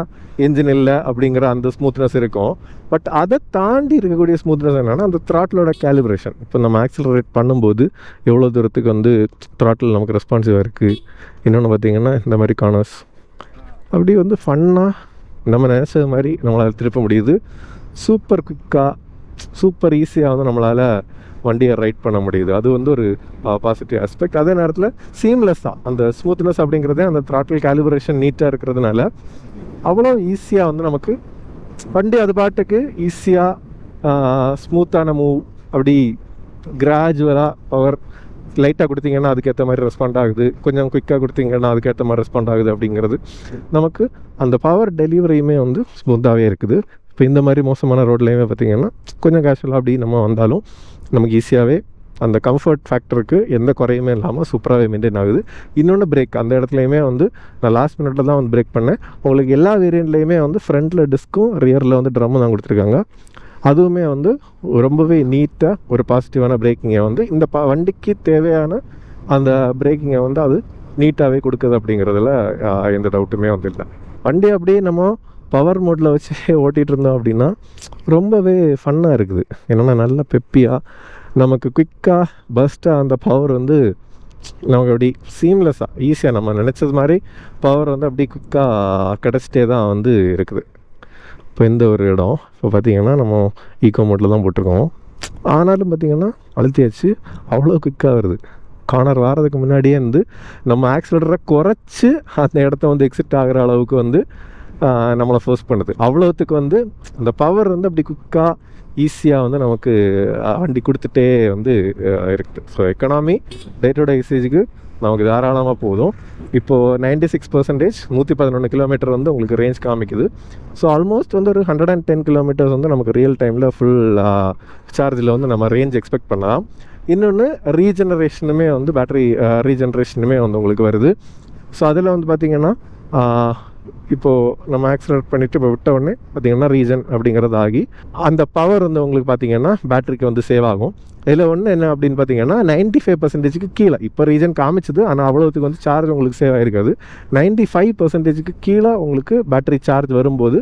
என்ஜின் இல்லை அப்படிங்கிற அந்த ஸ்மூத்னஸ் இருக்கும். பட் அதை தாண்டி இருக்கக்கூடிய ஸ்மூத்னஸ் என்னென்னா அந்த த்ராட்டிலோட கேலிப்ரேஷன். இப்போ நம்ம ஆக்சிலரேட் பண்ணும்போது எவ்வளோ தூரத்துக்கு வந்து த்ராட்டில் நமக்கு ரெஸ்பான்சிவாக இருக்குது. இன்னொன்று பார்த்திங்கன்னா இந்த மாதிரி கார்னர்ஸ் அப்படி வந்து ஃபன்னாக நம்ம நினச்சது மாதிரி நம்மளால் திருப்ப முடியுது. சூப்பர் குயிக்காக சூப்பர் ஈஸியாக வந்து நம்மளால் வண்டியை ரைட் பண்ண முடியுது. அது வந்து ஒரு பாசிட்டிவ் ஆஸ்பெக்ட். அதே நேரத்தில் சீம்லெஸ்ஸாக அந்த ஸ்மூத்னஸ் அப்படிங்கிறதே அந்த த்ராட்டில் கேலிப்ரேஷன் நீட்டாக இருக்கிறதுனால அவ்வளோ ஈஸியாக வந்து நமக்கு வண்டி அது பாட்டுக்கு ஈஸியாக ஸ்மூத்தான மூவ், அப்படி கிராஜுவலாக பவர் லைட்டாக கொடுத்தீங்கன்னா அதுக்கேற்ற மாதிரி ரெஸ்பாண்ட் ஆகுது, கொஞ்சம் குயிக்காக கொடுத்தீங்கன்னா அதுக்கேற்ற மாதிரி ரெஸ்பாண்ட் ஆகுது. அப்படிங்கிறது நமக்கு அந்த பவர் டெலிவரியுமே வந்து ஸ்மூத்தாகவே இருக்குது. இப்போ இந்த மாதிரி மோசமான ரோட்லேயுமே பார்த்திங்கன்னா கொஞ்சம் கேஷுவலாக அப்படி நம்ம வந்தாலும் நமக்கு ஈஸியாகவே அந்த கம்ஃபர்ட் ஃபேக்டருக்கு எந்த குறையுமே இல்லாமல் சூப்பராகவே மெயின்டைன் ஆகுது. இன்னொன்று பிரேக், அந்த இடத்துலையுமே வந்து நான் லாஸ்ட் மினிட்ல தான் வந்து பிரேக் பண்ணேன். உங்களுக்கு எல்லா வேரியண்ட்லேயுமே வந்து ஃப்ரண்ட்டில் டிஸ்க்கும் ரியரில் வந்து ட்ரம்மு தான் கொடுத்துருக்காங்க. அதுவுமே வந்து ரொம்பவே நீட்டாக ஒரு பாசிட்டிவான பிரேக்கிங்கை வந்து இந்த வண்டிக்கு தேவையான அந்த பிரேக்கிங்கை வந்து அது நீட்டாகவே கொடுக்குது. அப்படிங்கிறதுல எந்த டவுட்டுமே வந்து இல்லை. வண்டி அப்படியே நம்ம பவர் மோட்டில் வச்சு ஓட்டிகிட்டு இருந்தோம் அப்படின்னா ரொம்பவே ஃபன்னாக இருக்குது. என்னென்னா நல்ல பெப்பியாக நமக்கு குயிக்காக பஸ்ட்டாக அந்த பவர் வந்து நமக்கு அப்படி சீம்லெஸ்ஸாக ஈஸியாக நம்ம நினச்சது மாதிரி பவர் வந்து அப்படி குயிக்காக கிடச்சிட்டே தான் வந்து இருக்குது. இப்போ இந்த ஒரு இடம் இப்போ பார்த்திங்கன்னா நம்ம ஈக்கோ மோட்டில் தான் போட்டிருக்கோம். ஆனாலும் பார்த்திங்கன்னா அழுத்தியாச்சு, அவ்வளோ குயிக்காக வருது. கார்னர் வரதுக்கு முன்னாடியே வந்து நம்ம ஆக்சிலேட்டரை குறைச்சி அந்த இடத்த வந்து எக்ஸிட் ஆகிற அளவுக்கு வந்து நம்மளை ஃபோர்ஸ் பண்ணுது. அவ்வளோத்துக்கு வந்து அந்த பவர் வந்து அப்படி குயிக்காக ஈஸியாக வந்து நமக்கு வண்டி கொடுத்துட்டே வந்து இருக்குது. So economy day to day யூசேஜுக்கு நமக்கு தாராளமாக போதும். இப்போது 96% 111 கிலோமீட்டர் வந்து உங்களுக்கு ரேஞ்ச் காமிக்குது. ஸோ ஆல்மோஸ்ட் வந்து ஒரு 110 கிலோமீட்டர்ஸ் வந்து நமக்கு ரியல் டைமில் ஃபுல் சார்ஜில் வந்து நம்ம ரேஞ்ச் எக்ஸ்பெக்ட் பண்ணலாம். இன்னொன்று ரீஜெனரேஷனுமே வந்து பேட்டரி ரீஜெனரேஷனுமே வந்து உங்களுக்கு வருது. ஸோ அதில் வந்து பார்த்திங்கன்னா இப்போது நம்ம ஆக்சிலேட் பண்ணிவிட்டு இப்போ விட்ட உடனே பார்த்திங்கன்னா ரீஜன் அப்படிங்கிறது ஆகி அந்த பவர் வந்து உங்களுக்கு பார்த்திங்கன்னா பேட்டரிக்கு வந்து சேவ் ஆகும். இதில் ஒன்று என்ன அப்படின்னு பார்த்தீங்கன்னா 95% கீழே இப்போ ரீஜன் காமிச்சது, ஆனால் அவ்வளோத்துக்கு வந்து சார்ஜ் உங்களுக்கு சேவ் ஆகிருக்காது. 95% கீழே உங்களுக்கு பேட்டரி சார்ஜ் வரும்போது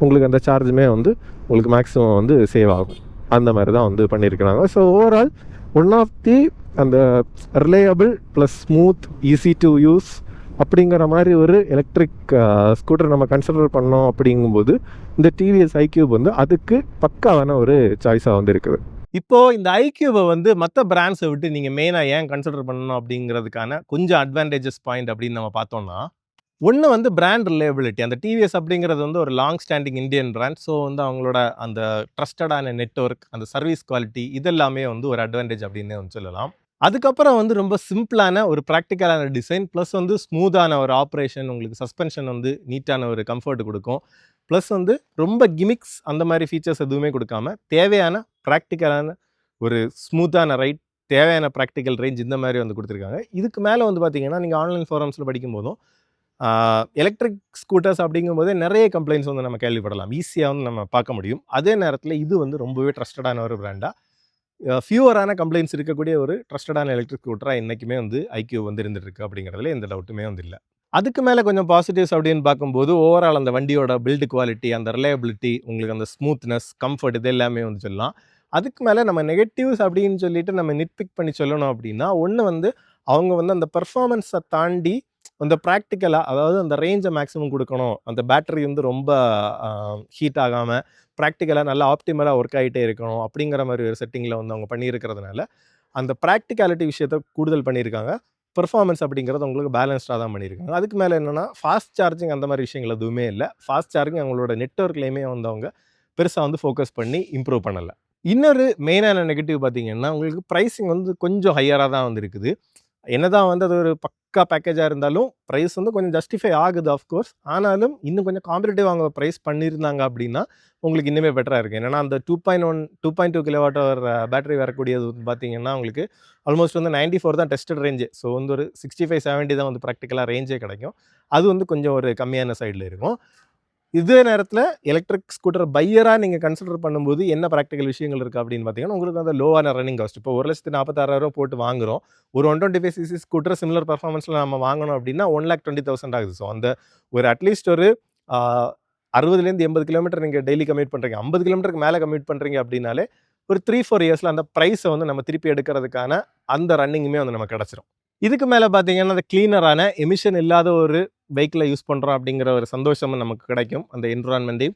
உங்களுக்கு அந்த சார்ஜுமே வந்து உங்களுக்கு மேக்ஸிமம் வந்து சேவ் ஆகும். அந்த மாதிரி தான் வந்து பண்ணியிருக்கிறாங்க. So overall one of the அந்த reliable plus smooth easy to use அப்படிங்கிற மாதிரி ஒரு எலக்ட்ரிக் ஸ்கூட்டர் நம்ம கன்சிடர் பண்ணோம் அப்படிங்கும்போது இந்த டிவிஎஸ் ஐக்யூப் வந்து அதுக்கு பக்காவான ஒரு சாய்ஸாக வந்து இருக்குது. இப்போது இந்த ஐக்யூபை வந்து மற்ற பிராண்ட்ஸை விட்டு நீங்கள் மெயினாக ஏன் கன்சிடர் பண்ணணும் அப்படிங்கிறதுக்கான கொஞ்சம் அட்வான்டேஜஸ் பாயிண்ட் அப்படின்னு நம்ம பார்த்தோம்னா, ஒன்று வந்து பிராண்ட் ரிலையபிலிட்டி. அந்த டிவிஎஸ் அப்படிங்கிறது வந்து ஒரு long standing Indian brand. So வந்து அவங்களோட அந்த ட்ரஸ்டடான நெட்வொர்க், அந்த சர்வீஸ் குவாலிட்டி இதெல்லாமே வந்து ஒரு அட்வான்டேஜ் அப்படின்னு வந்து சொல்லலாம். அதுக்கப்புறம் வந்து ரொம்ப சிம்பிளான ஒரு ப்ராக்டிக்கலான டிசைன், ப்ளஸ் வந்து ஸ்மூத்தான ஒரு ஆப்ரேஷன், உங்களுக்கு சஸ்பென்ஷன் வந்து நீட்டான ஒரு கம்ஃபர்ட் கொடுக்கும். ப்ளஸ் வந்து ரொம்ப கிமிக்ஸ் அந்த மாதிரி ஃபீச்சர்ஸ் எதுவுமே கொடுக்காம தேவையான ப்ராக்டிக்கலான ஒரு ஸ்மூத்தான ரைட், தேவையான ப்ராக்டிக்கல் ரேஞ்ச் இந்த மாதிரி வந்து கொடுத்துருக்காங்க. இதுக்கு மேலே வந்து பார்த்திங்கன்னா நீங்கள் ஆன்லைன் ஃபோரம்ஸில் படிக்கும்போதும் எலக்ட்ரிக் ஸ்கூட்டர்ஸ் அப்படிங்கும்போதே நிறைய கம்ப்ளைண்ட்ஸ் வந்து நம்ம கேள்விப்படலாம், ஈஸியாக வந்து நம்ம பார்க்க முடியும். அதே நேரத்தில் இது வந்து ரொம்பவே ட்ரஸ்டடான ஒரு பிராண்டாக, ஃபியூவரான கம்ப்ளைண்ட்ஸ் இருக்கக்கூடிய ஒரு ட்ரஸ்டடான எலக்ட்ரிக் ஸ்கூட்டராக என்றைக்குமே வந்து ஐக்யூ வந்து இருந்துருக்கு அப்படிங்கிறதுல எந்த டவுட்டுமே வந்து இல்லை. அதுக்கு மேலே கொஞ்சம் பாசிட்டிவ்ஸ் அப்படின்னு பார்க்கும்போது ஓவரால் அந்த வண்டியோட பில்டு குவாலிட்டி, அந்த ரிலையபிலிட்டி, உங்களுக்கு அந்த ஸ்மூத்னஸ், கம்ஃபர்ட் இது எல்லாமே வந்து சொல்லலாம். அதுக்கு மேலே நம்ம நெகட்டிவ்ஸ் அப்படின்னு சொல்லிட்டு நம்ம நிட்பிக் பண்ணி சொல்லணும் அப்படின்னா, ஒன்று வந்து அவங்க வந்து அந்த பெர்ஃபார்மன்ஸை தாண்டி அந்த ப்ராக்டிக்கலாக, அதாவது அந்த ரேஞ்சை மேக்ஸிமம் கொடுக்கணும், அந்த பேட்டரி வந்து ரொம்ப ஹீட் ஆகாமல் ப்ராக்டிக்கலாக நல்லா ஆப்டிமலாக ஒர்க் ஆகிட்டே இருக்கணும் அப்படிங்கிற மாதிரி ஒரு செட்டிங்கில் வந்து அவங்க பண்ணியிருக்கிறதுனால அந்த ப்ராக்டிகாலிட்டி விஷயத்தை கூடுதல் பண்ணியிருக்காங்க. பெர்ஃபார்மன்ஸ் அப்படிங்கிறது உங்களுக்கு பேலன்ஸ்டாக தான் பண்ணியிருக்காங்க. அதுக்கு மேலே என்னென்னா ஃபாஸ்ட் சார்ஜிங் அந்த மாதிரி விஷயங்கள் எதுவுமே இல்லை. ஃபாஸ்ட் சார்ஜிங் அவங்களோட நெட்வொர்க்லேயுமே வந்து அவங்க பெருசாக வந்து ஃபோக்கஸ் பண்ணி இம்ப்ரூவ் பண்ணலை. இன்னொரு மெயினான நெகட்டிவ் பார்த்திங்கன்னா, உங்களுக்கு ப்ரைஸிங் வந்து கொஞ்சம் ஹையராக தான் வந்து இருக்குது. என்னதான் வந்து அது ஒரு பக்கா பேக்கேஜாக இருந்தாலும் ப்ரைஸ் வந்து கொஞ்சம் ஜஸ்டிஃபை ஆகுது ஆஃப்கோர்ஸ். ஆனாலும் இன்னும் கொஞ்சம் காம்படிட்டிவ் அவங்க ப்ரைஸ் பண்ணியிருந்தாங்க அப்படின்னா உங்களுக்கு இன்னுமே பெட்டராக இருக்குது. ஏன்னா அந்த 2.2 கிலோவாட் ஹவர் பேட்டரி வரக்கூடியது பார்த்திங்கன்னா உங்களுக்கு ஆல்மோஸ்ட் வந்து 94 தான் டெஸ்டட் ரேஞ்சு. ஸோ வந்து ஒரு 65-70 தான் வந்து ப்ராக்டிக்கலாக ரேஞ்சே கிடைக்கும். அது வந்து கொஞ்சம் ஒரு கம்மியான சைடில் இருக்கும். இதே நேரத்தில் எலக்ட்ரிக் ஸ்கூட்டர் பையராக நீங்கள் கன்சிடர் பண்ணும்போது என்ன ப்ராக்டிக்கல் விஷயங்கள் இருக்குது அப்படின்னு பார்த்தீங்கன்னா, உங்களுக்கு அந்த லோவான ரன்னிங் காஸ்ட். இப்போ 1,46,000 போட்டு வாங்குகிறோம். ஒரு 125cc ஸ்கூட்டர் சிமிலர் பர்ஃபார்மன்ஸில் நம்ம வாங்கணும் அப்படின்னா 1,20,000 ஆகுது. ஸோ அந்த ஒரு அட்லீஸ்ட் ஒரு 60லேருந்து 80 கிலோமீட்டர் நீங்கள் டெய்லி கம்யூட் பண்ணுறீங்க, 50 கிலோமீட்டருக்கு மேலே கம்யூட் பண்ணுறீங்க அப்படின்னாலே ஒரு 3-4 இயர்ஸில் அந்த ப்ரைஸை வந்து நம்ம திருப்பி எடுக்கிறதுக்கான அந்த ரன்னிங்குமே வந்து நம்ம கிடச்சிரும். இதுக்கு மேலே பார்த்தீங்கன்னா அந்த க்ளீனரான எமிஷன் இல்லாத ஒரு வெஹிக்கிளை யூஸ் பண்ணுறோம் அப்படிங்கிற ஒரு சந்தோஷமும் நமக்கு கிடைக்கும். அந்த என்விரான்மெண்ட்டையும்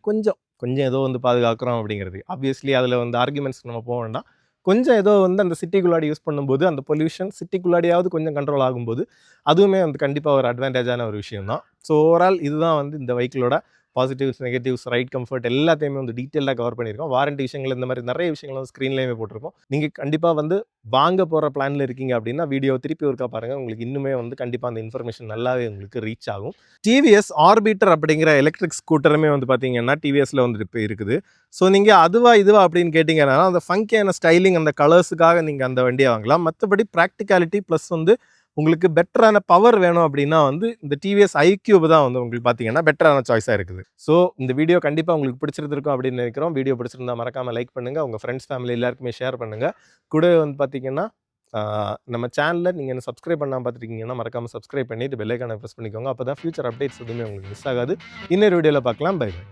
கொஞ்சம் ஏதோ வந்து பாதுகாக்கிறோம் அப்படிங்கிறது. ஆப்வியஸ்லி அதில் வந்து ஆர்குமெண்ட்ஸ் நம்ம போக வேண்டாம். கொஞ்சம் ஏதோ வந்து அந்த சிட்டிக்குள்ளாடி யூஸ் பண்ணும்போது அந்த பொல்யூஷன் சிட்டிக்குள்ளாடியாவது கொஞ்சம் கண்ட்ரோல் ஆகும்போது அதுவுமே வந்து கண்டிப்பாக ஒரு அட்வான்டேஜான ஒரு விஷயம் தான். ஸோ ஓவரால் இதுதான் வந்து இந்த வெஹிக்கிளோட பாசிட்டிவ்ஸ், நெகட்டிவ்ஸ், ரைட், கம்ஃபர்ட் எல்லாத்தையுமே வந்து டீட்டெயிலாக கவர் பண்ணியிருக்கோம். வாரண்டி விஷயங்கள் இந்த மாதிரி நிறைய விஷயங்கள் வந்து ஸ்க்ரீன்லேயுமே போட்டிருக்கோம். நீங்கள் கண்டிப்பாக வந்து வாங்க போகிற பிளானில் இருக்கீங்க அப்படின்னா வீடியோ திருப்பி ஒருக்கா பாருங்கள். உங்களுக்கு இன்னுமே வந்து கண்டிப்பாக அந்த இன்ஃபர்மேஷன் நல்லாவே உங்களுக்கு ரீச் ஆகும். டிவிஎஸ் ஆர்பிட்டர் அப்படிங்கிற எலக்ட்ரிக் ஸ்கூட்டருமே வந்து பார்த்தீங்கன்னா டிவிஎஸில் வந்து இப்போ இருக்குது. ஸோ நீங்கள் அதுவா இதுவா அப்படின்னு கேட்டிங்கன்னா அந்த ஃபங்கியான ஸ்டைலிங், அந்த கலர்ஸுக்காக நீங்கள் அந்த வண்டியை வாங்கலாம். மற்றபடி ப்ராக்டிகாலிட்டி ப்ளஸ் வந்து உங்களுக்கு பெட்டரான பவர் வேணும் அப்படின்னா வந்து இந்த டிவிஎஸ் ஐக்யூப் தான் வந்து உங்களுக்கு பார்த்தீங்கன்னா பெட்டரான சாய்ஸாக இருக்குது. ஸோ இந்த வீடியோ கண்டிப்பாக உங்களுக்கு பிடிச்சிருந்திருக்கும் அப்படின்னு நினைக்கிறோம். வீடியோ பிடிச்சிருந்தா மறக்காமல் லைக் பண்ணுங்கள், உங்கள் ஃப்ரெண்ட்ஸ் ஃபேமிலி எல்லாருக்குமே ஷேர் பண்ணுங்கள். கூடவே வந்து பார்த்தீங்கன்னா நம்ம சேனலில் நீங்கள் என்ன சப்ஸ்கிரைப் பண்ணாமல் பார்த்துருக்கீங்கன்னா மறக்காமல் சப்ஸ்கிரைப் பண்ணிவிட்டு பெல் ஐக்கானை ப்ரெஸ் பண்ணிக்கோங்க. அப்போ தான் ஃபியூச்சர் அப்டேட்ஸ் எதுவுமே உங்களுக்கு மிஸ் ஆகாது. இன்னொரு வீடியோவில் பார்க்கலாம். Bye by.